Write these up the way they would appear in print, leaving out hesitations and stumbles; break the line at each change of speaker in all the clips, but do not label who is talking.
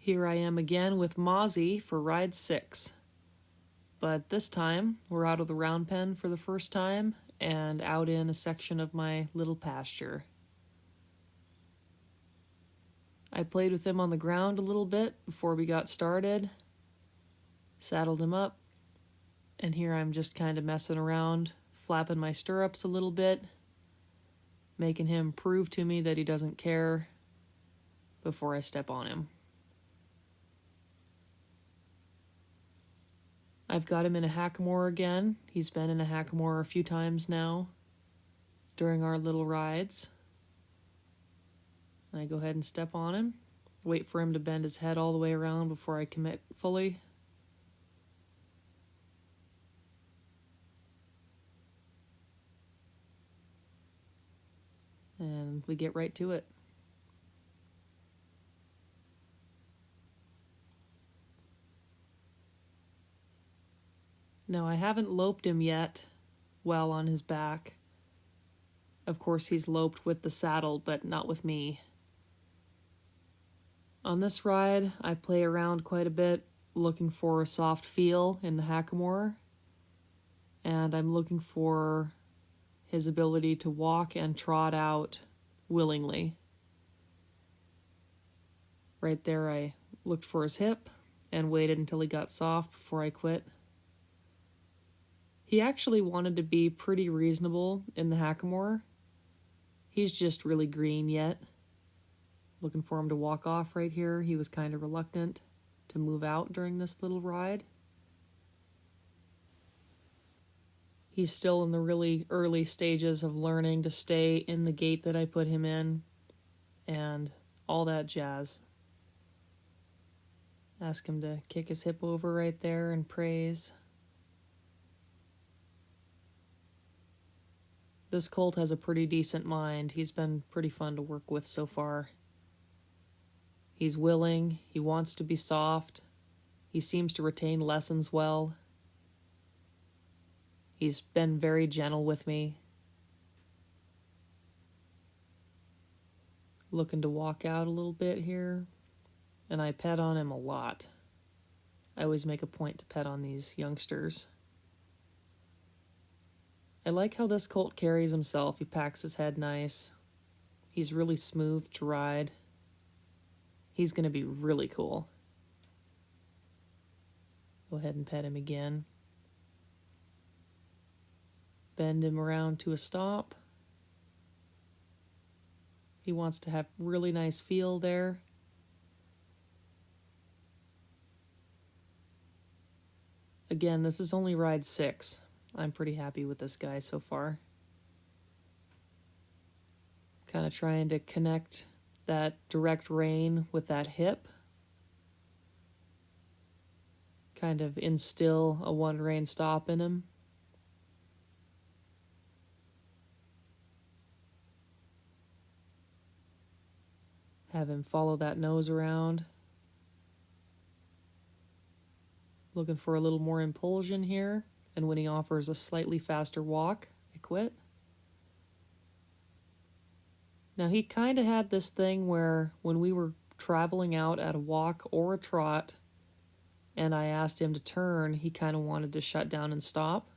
Here I am again with Mozzy for ride 6. But this time, we're out of the round pen for the first time and out in a section of my little pasture. I played with him on the ground a little bit before we got started, saddled him up, and here I'm just kind of messing around, flapping my stirrups a little bit, making him prove to me that he doesn't care before I step on him. I've got him in a hackamore again. He's been in a hackamore a few times now during our little rides. I go ahead and step on him, wait for him to bend his head all the way around before I commit fully. And we get right to it. Now, I haven't loped him yet while on his back. Of course, he's loped with the saddle, but not with me. On this ride, I play around quite a bit, looking for a soft feel in the hackamore, and I'm looking for his ability to walk and trot out willingly. Right there, I looked for his hip and waited until he got soft before I quit. He actually wanted to be pretty reasonable in the hackamore. He's just really green yet. Looking for him to walk off right here. He was kind of reluctant to move out during this little ride. He's still in the really early stages of learning to stay in the gait that I put him in and all that jazz. Ask him to kick his hip over right there and praise. This colt has a pretty decent mind. He's been pretty fun to work with so far. He's willing, he wants to be soft, he seems to retain lessons well. He's been very gentle with me. Looking to walk out a little bit here, and I pet on him a lot. I always make a point to pet on these youngsters. I like how this colt carries himself. He packs his head nice. He's really smooth to ride. He's going to be really cool. Go ahead and pet him again. Bend him around to a stop. He wants to have really nice feel there. Again, this is only ride 6. I'm pretty happy with this guy so far. Kind of trying to connect that direct rein with that hip. Kind of instill a one rein stop in him. Have him follow that nose around. Looking for a little more impulsion here. And when he offers a slightly faster walk, I quit. Now, he kind of had this thing where when we were traveling out at a walk or a trot, and I asked him to turn, he kind of wanted to shut down and stop.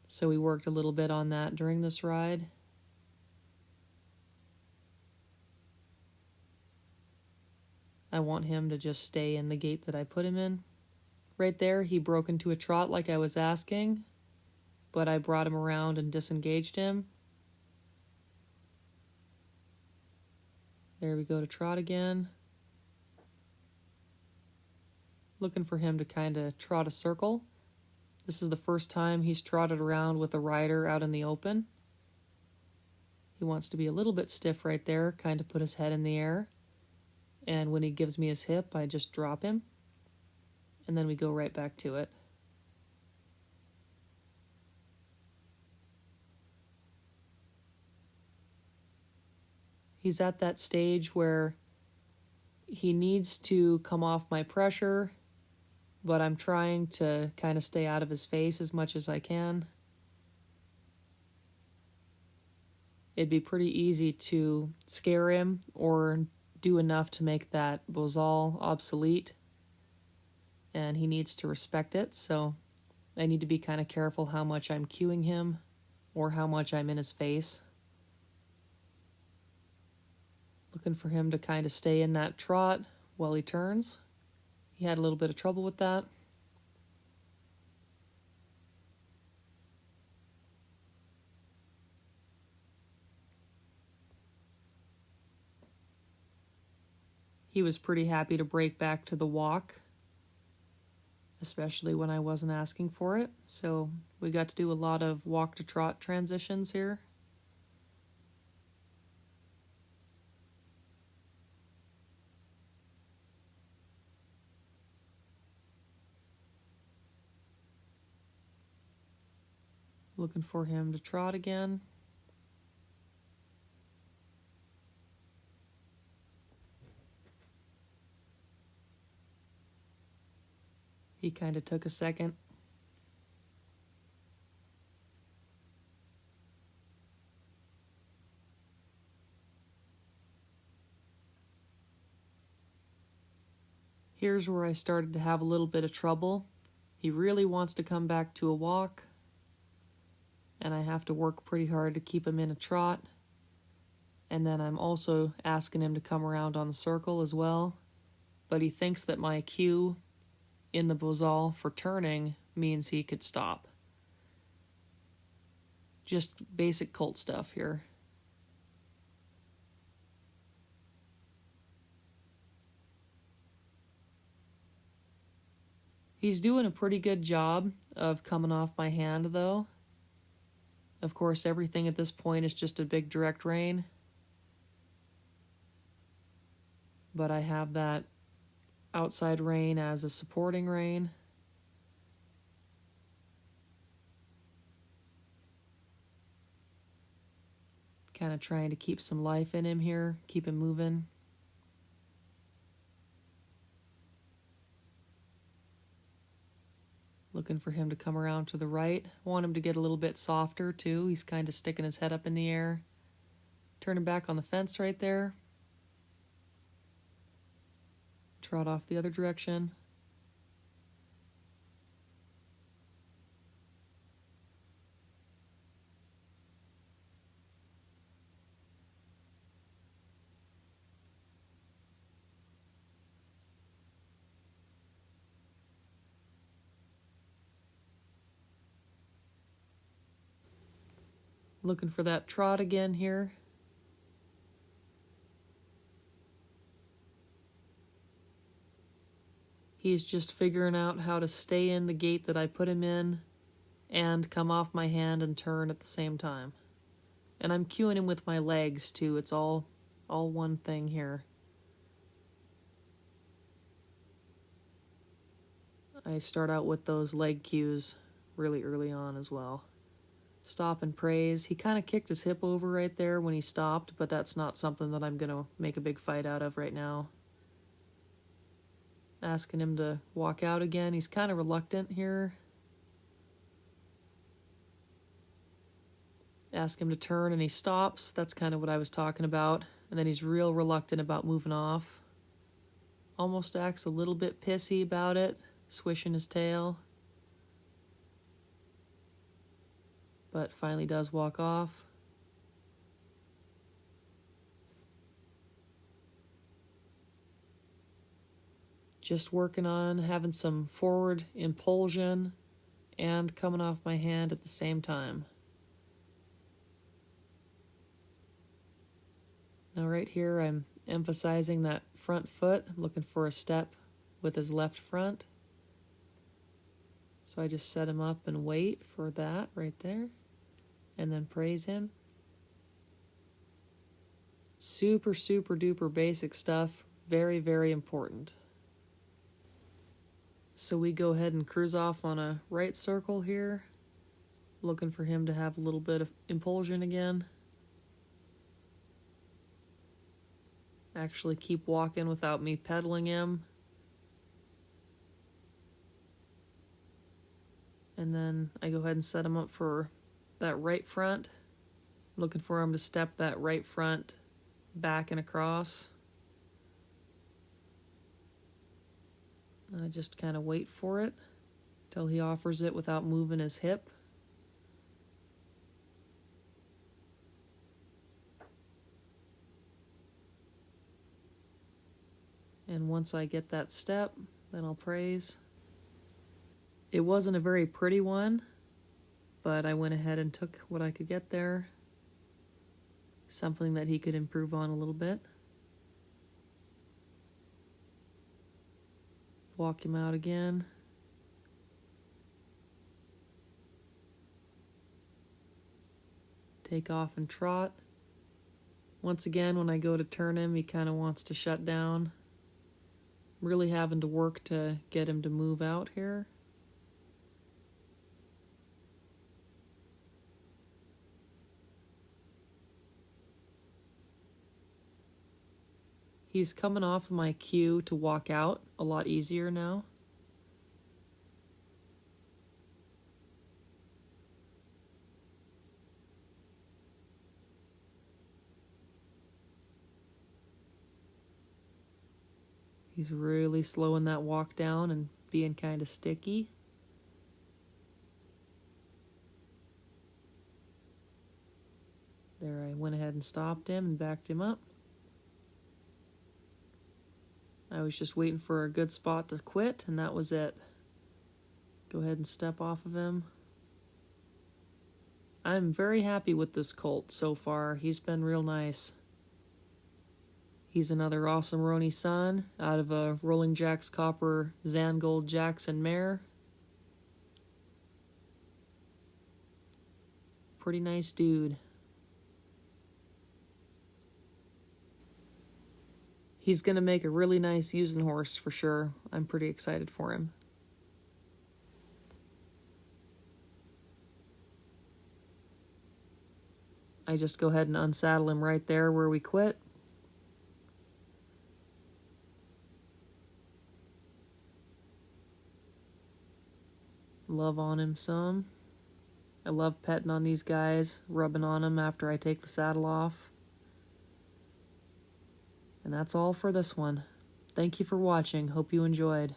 So we worked a little bit on that during this ride. I want him to just stay in the gait that I put him in. Right there, he broke into a trot like I was asking, but I brought him around and disengaged him. There we go to trot again. Looking for him to kind of trot a circle. This is the first time he's trotted around with a rider out in the open. He wants to be a little bit stiff right there, kind of put his head in the air. And when he gives me his hip, I just drop him. And then we go right back to it. He's at that stage where he needs to come off my pressure, but I'm trying to kind of stay out of his face as much as I can. It'd be pretty easy to scare him or do enough to make that bozal obsolete, and he needs to respect it, so I need to be kind of careful how much I'm cueing him or how much I'm in his face. Looking for him to kind of stay in that trot while he turns. He had a little bit of trouble with that. He was pretty happy to break back to the walk, especially when I wasn't asking for it. So we got to do a lot of walk to trot transitions here. Looking for him to trot again. He kind of took a second. Here's where I started to have a little bit of trouble. He really wants to come back to a walk, and I have to work pretty hard to keep him in a trot. And then I'm also asking him to come around on the circle as well. But he thinks that my cue in the bozal for turning means he could stop. Just basic colt stuff here. He's doing a pretty good job of coming off my hand, though. Of course, everything at this point is just a big direct rein. But I have that outside rein as a supporting rein. Kind of trying to keep some life in him here, keep him moving. Looking for him to come around to the right. Want him to get a little bit softer too. He's kind of sticking his head up in the air. Turning back on the fence right there. Trot off the other direction. Looking for that trot again here. He's just figuring out how to stay in the gait that I put him in and come off my hand and turn at the same time. And I'm cueing him with my legs too. It's all one thing here. I start out with those leg cues really early on as well. Stop and praise. He kind of kicked his hip over right there when he stopped, but that's not something that I'm going to make a big fight out of right now. Asking him to walk out again. He's kind of reluctant here. Ask him to turn and he stops. That's kind of what I was talking about. And then he's real reluctant about moving off. Almost acts a little bit pissy about it, swishing his tail. But finally does walk off. Just working on having some forward impulsion and coming off my hand at the same time. Now right here I'm emphasizing that front foot. I'm looking for a step with his left front. So I just set him up and wait for that right there. And then praise him. Super, super duper basic stuff. Very, very important. So we go ahead and cruise off on a right circle here. Looking for him to have a little bit of impulsion again. Actually keep walking without me pedaling him. And then I go ahead and set him up for that right front. Looking for him to step that right front back and across. I just kind of wait for it till he offers it without moving his hip. And once I get that step, then I'll praise. It wasn't a very pretty one, but I went ahead and took what I could get there. Something that he could improve on a little bit. Walk him out again. Take off and trot. Once again, when I go to turn him, he kind of wants to shut down. I'm really having to work to get him to move out here. He's coming off of my cue to walk out a lot easier now. He's really slowing that walk down and being kind of sticky. There, I went ahead and stopped him and backed him up. I was just waiting for a good spot to quit, and that was it. Go ahead and step off of him. I'm very happy with this colt so far. He's been real nice. He's another awesome Roni son out of a Rolling Jacks Copper Zangold Jackson mare. Pretty nice dude. He's going to make a really nice using horse for sure. I'm pretty excited for him. I just go ahead and unsaddle him right there where we quit. Love on him some. I love petting on these guys, rubbing on them after I take the saddle off. And that's all for this one. Thank you for watching. Hope you enjoyed.